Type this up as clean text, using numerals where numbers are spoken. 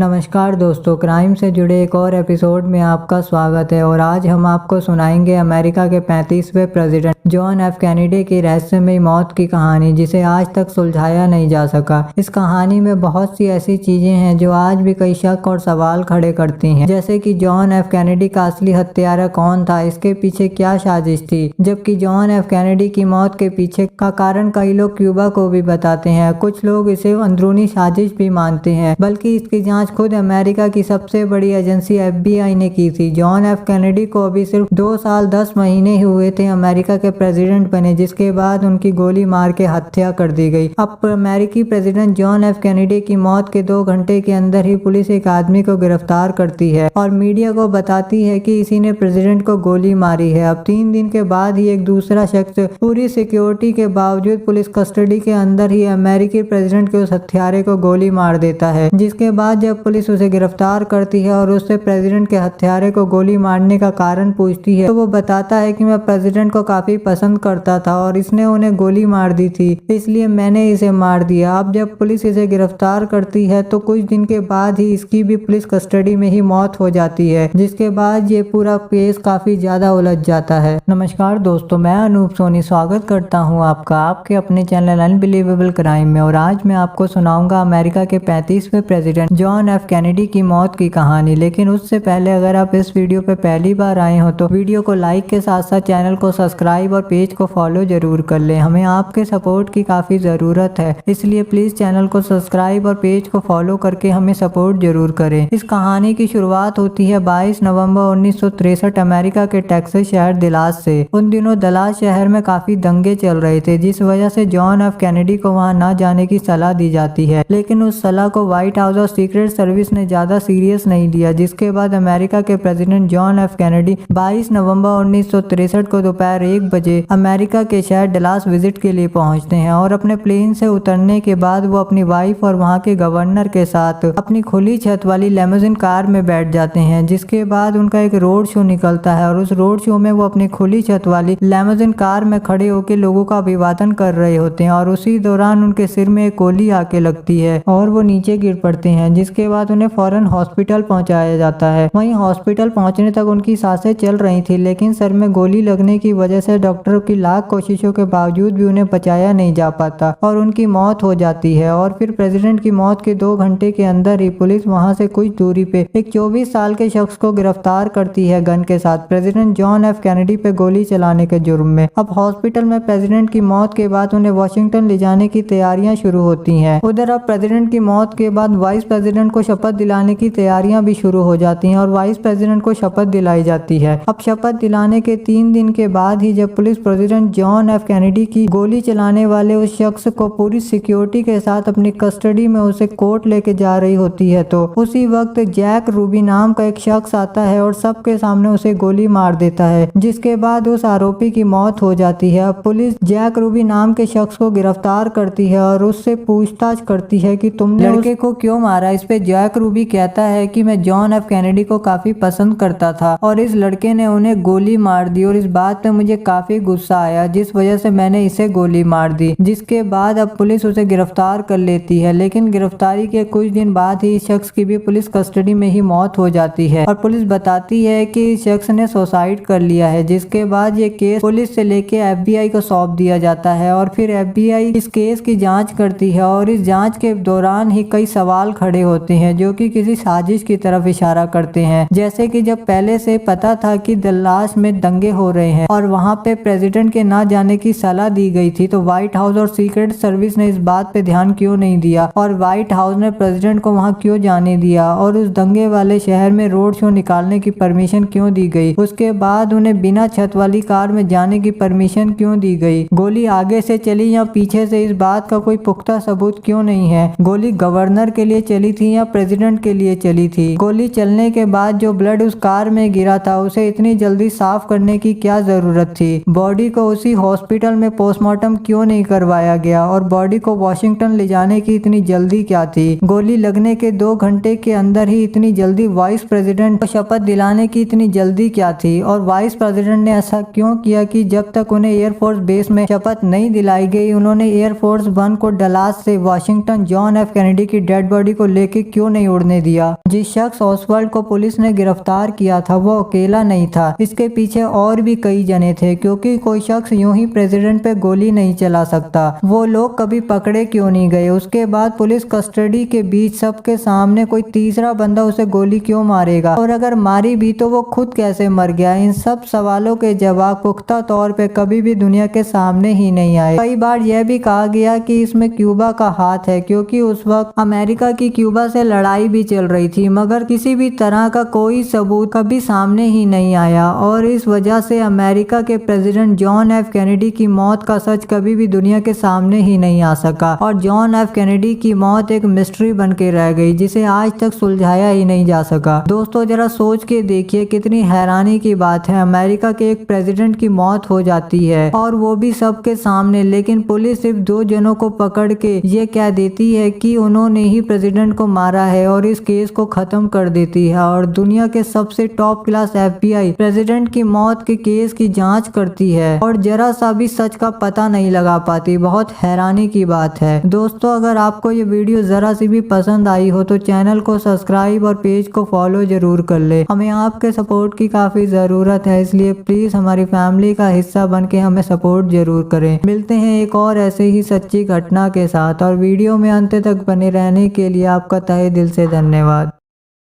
नमस्कार दोस्तों, क्राइम से जुड़े एक और एपिसोड में आपका स्वागत है। और आज हम आपको सुनाएंगे अमेरिका के 35वें प्रेसिडेंट जॉन एफ कैनेडी की रहस्यमयी मौत की कहानी, जिसे आज तक सुलझाया नहीं जा सका। इस कहानी में बहुत सी ऐसी चीजें हैं जो आज भी कई शक और सवाल खड़े करती हैं, जैसे कि जॉन एफ कैनेडी का असली हत्यारा कौन था, इसके पीछे क्या साजिश थी। जबकि जॉन एफ कैनेडी की मौत के पीछे का कारण कई लोग क्यूबा को भी बताते हैं। कुछ लोग इसे अंदरूनी साजिश भी मानते हैं, बल्कि इसकी जांच खुद अमेरिका की सबसे बड़ी एजेंसी FBI ने की थी। जॉन एफ कैनेडी को अभी सिर्फ 2 साल 10 महीने ही हुए थे अमेरिका के प्रेसिडेंट बने, जिसके बाद उनकी गोली मार के हत्या कर दी गई। अब अमेरिकी प्रेसिडेंट जॉन एफ कैनेडी की मौत के 2 घंटे के अंदर ही पुलिस एक आदमी को गिरफ्तार करती है और मीडिया को बताती है कि इसी ने प्रेसिडेंट को गोली मारी है। अब 3 दिन के बाद ही एक दूसरा शख्स पूरी सिक्योरिटी के बावजूद पुलिस कस्टडी के अंदर ही अमेरिकी प्रेसिडेंट के उस हत्यारे को गोली मार देता है। जिसके बाद जब पुलिस उसे गिरफ्तार करती है और उससे प्रेसिडेंट के हत्यारे को गोली मारने का कारण पूछती है, तो वो बताता है कि मैं प्रेसिडेंट को काफी पसंद करता था और इसने उन्हें गोली मार दी थी, इसलिए मैंने इसे मार दिया। अब जब पुलिस इसे गिरफ्तार करती है तो कुछ दिन के बाद ही इसकी भी पुलिस कस्टडी में ही मौत हो जाती है, जिसके बाद ये पूरा केस काफी ज्यादा उलझ जाता है। नमस्कार दोस्तों, मैं अनूप सोनी स्वागत करता हूँ आपका आपके अपने चैनल अनबिलीवेबल क्राइम में। और आज मैं आपको सुनाऊंगा अमेरिका के 35वें प्रेसिडेंट जॉन एफ कैनेडी की मौत की कहानी। लेकिन उससे पहले अगर आप इस वीडियो पे पहली बार आए हो तो वीडियो को लाइक के साथ साथ चैनल को सब्सक्राइब और पेज को फॉलो जरूर कर ले। हमें आपके सपोर्ट की काफी जरूरत है, इसलिए प्लीज चैनल को सब्सक्राइब और पेज को फॉलो करके हमें सपोर्ट जरूर करें। इस कहानी की शुरुआत होती है 22 नवंबर 1963 अमेरिका के टेक्सास शहर दलास से। उन दिनों दलास शहर में काफी दंगे चल रहे थे, जिस वजह से जॉन एफ कैनेडी को वहां न जाने की सलाह दी जाती है। लेकिन उस सलाह को व्हाइट हाउस और सीक्रेट सर्विस ने ज्यादा सीरियस नहीं लिया, जिसके बाद अमेरिका के प्रेसिडेंट जॉन एफ कैनेडी 22 नवंबर 1963 को दोपहर 1 बजे अमेरिका के शहर डलास विजिट के लिए पहुंचते हैं। और अपने प्लेन से उतरने के बाद वो अपनी वाइफ और वहां के गवर्नर के साथ अपनी खुली छत वाली लेमोजिन कार में बैठ जाते हैं। जिसके बाद उनका एक रोड शो निकलता है और उस रोड शो में वो अपनी खुली छत वाली लेमोजिन कार में खड़े होकर लोगों का अभिवादन कर रहे होते हैं। और उसी दौरान उनके सिर में एक गोली आके लगती है और वो नीचे गिर पड़ते हैं, जिसके बाद उन्हें फौरन हॉस्पिटल पहुंचाया जाता है। वहीं हॉस्पिटल पहुंचने तक उनकी सांसें चल रही थी, लेकिन सर में गोली लगने की वजह से डॉक्टरों की लाख कोशिशों के बावजूद भी उन्हें बचाया नहीं जा पाता और उनकी मौत हो जाती है। और फिर प्रेसिडेंट की मौत के 2 घंटे के अंदर ही पुलिस वहां से कुछ दूरी पे एक 24 साल के शख्स को गिरफ्तार करती है गन के साथ, प्रेसिडेंट जॉन एफ कैनेडी पे गोली चलाने के जुर्म में। अब हॉस्पिटल में प्रेसिडेंट की मौत के बाद उन्हें वॉशिंगटन ले जाने की तैयारियां शुरू होती हैं। उधर अब प्रेसिडेंट की मौत के बाद वाइस प्रेसिडेंट को शपथ दिलाने की तैयारियां भी शुरू हो जाती हैं और वाइस प्रेसिडेंट को शपथ दिलाई जाती है। अब शपथ दिलाने के 3 दिन के बाद ही जब police president John F Kennedy की गोली चलाने वाले उस शख्स को पूरी सिक्योरिटी के साथ अपनी कस्टडी में उसे कोर्ट लेके जा रही होती है, तो उसी वक्त जैक रूबी नाम का एक शख्स आता है और सबके सामने उसे गोली मार देता है, जिसके बाद उस आरोपी की मौत हो जाती है। अब पुलिस जैक रूबी नाम के शख्स को गिरफ्तार करती है और उससे पूछताछ करती है कि तुमने लड़के को क्यों मारा। इस पे जैक रूबी कहता है कि मैं जॉन एफ कैनेडी को काफी पसंद करता था और इस लड़के ने उन्हें गोली मार दी और इस बात पे मुझे काफी गुस्सा आया, जिस वजह से मैंने इसे गोली मार दी। जिसके बाद अब पुलिस उसे गिरफ्तार कर लेती है, लेकिन गिरफ्तारी के कुछ दिन बाद ही इस शख्स की भी पुलिस कस्टडी में ही मौत हो जाती है और पुलिस बताती है कि इस शख्स ने सुसाइड कर लिया है। जिसके बाद ये केस पुलिस से लेके FBI को सौंप दिया जाता है और फिर FBI इस केस की जांच करती है और इस जांच के दौरान ही कई सवाल खड़े होते हैं जो कि किसी साजिश की तरफ इशारा करते हैं। जैसे कि जब पहले से पता था कि दलास में दंगे हो रहे हैं और वहां पे प्रेसिडेंट के ना जाने की सलाह दी गई थी, तो व्हाइट हाउस और सीक्रेट सर्विस ने इस बात पे ध्यान क्यों नहीं दिया और व्हाइट हाउस ने प्रेसिडेंट को वहां क्यों जाने दिया और उस दंगे वाले शहर में रोड शो निकालने की परमिशन क्यों दी गई। उसके बाद उन्हें बिना छत वाली कार में जाने की परमिशन क्यों दी गई। गोली आगे से चली या पीछे से, इस बात का कोई पुख्ता सबूत क्यों नहीं है। गोली गवर्नर के लिए चली थी या प्रेसिडेंट के लिए चली थी। गोली चलने के बाद जो ब्लड उस कार में गिरा था उसे इतनी जल्दी साफ करने की क्या जरूरत थी। बॉडी को उसी हॉस्पिटल में पोस्टमार्टम क्यों नहीं करवाया गया और बॉडी को वॉशिंगटन ले जाने की इतनी जल्दी क्या थी। गोली लगने के 2 घंटे के अंदर ही इतनी जल्दी वाइस प्रेसिडेंट को शपथ दिलाने की इतनी जल्दी क्या थी और वाइस प्रेसिडेंट ने ऐसा क्यों किया कि जब तक उन्हें एयरफोर्स बेस में शपथ नहीं दिलाई गई उन्होंने एयरफोर्स 1 को डलास से वाशिंगटन जॉन एफ कैनेडी की डेड बॉडी को लेके क्यों नहीं उड़ने दिया। जिस शख्स ऑसवाल्ड को पुलिस ने गिरफ्तार किया था वो अकेला नहीं था, इसके पीछे और भी कई जने थे, क्योंकि कोई शख्स यूं ही प्रेसिडेंट पे गोली नहीं चला सकता। वो लोग कभी पकड़े क्यों नहीं गए, उसके बाद पुलिस कस्टडी के बीच सबके सामने कोई तीसरा बंदा उसे गोली क्यों मारेगा, और अगर मारी भी तो वो खुद कैसे मर गया। इन सब सवालों के जवाब पुख्ता तौर पे कभी भी दुनिया के सामने ही नहीं आए। कई बार यह भी कहा गया कि इसमें क्यूबा का हाथ है, क्योंकि उस वक्त अमेरिका की क्यूबा से लड़ाई भी चल रही थी, मगर किसी भी तरह का कोई सबूत कभी सामने ही नहीं आया, और इस वजह से अमेरिका के प्रेसिडेंट जॉन एफ कैनेडी की मौत का सच कभी भी दुनिया के सामने ही नहीं आ सका, और जॉन एफ कैनेडी की मौत एक मिस्ट्री बन के रह गई जिसे आज तक सुलझाया ही नहीं जा सका। दोस्तों जरा सोच के देखिए कितनी हैरानी की बात है, अमेरिका के एक प्रेसिडेंट की मौत हो जाती है और वो भी सबके सामने, लेकिन पुलिस सिर्फ 2 जनों को पकड़ के ये कह देती है कि उन्होंने ही प्रेसिडेंट को मारा है और इस केस को खत्म कर देती है। और दुनिया के सबसे टॉप क्लास FBI प्रेसिडेंट की मौत के केस की जांच करती है और जरा सा भी सच का पता नहीं लगा पाती। बहुत हैरानी की बात है। दोस्तों अगर आपको ये वीडियो जरा सी भी पसंद आई हो तो चैनल को सब्सक्राइब और पेज को फॉलो जरूर कर ले। हमें आपके सपोर्ट की काफी जरूरत है, इसलिए प्लीज हमारी फैमिली का हिस्सा बन के हमें सपोर्ट जरूर करें। मिलते हैं एक और ऐसे ही सच्ची घटना के साथ, और वीडियो में अंत तक बने रहने के लिए आपका तहे दिल से धन्यवाद।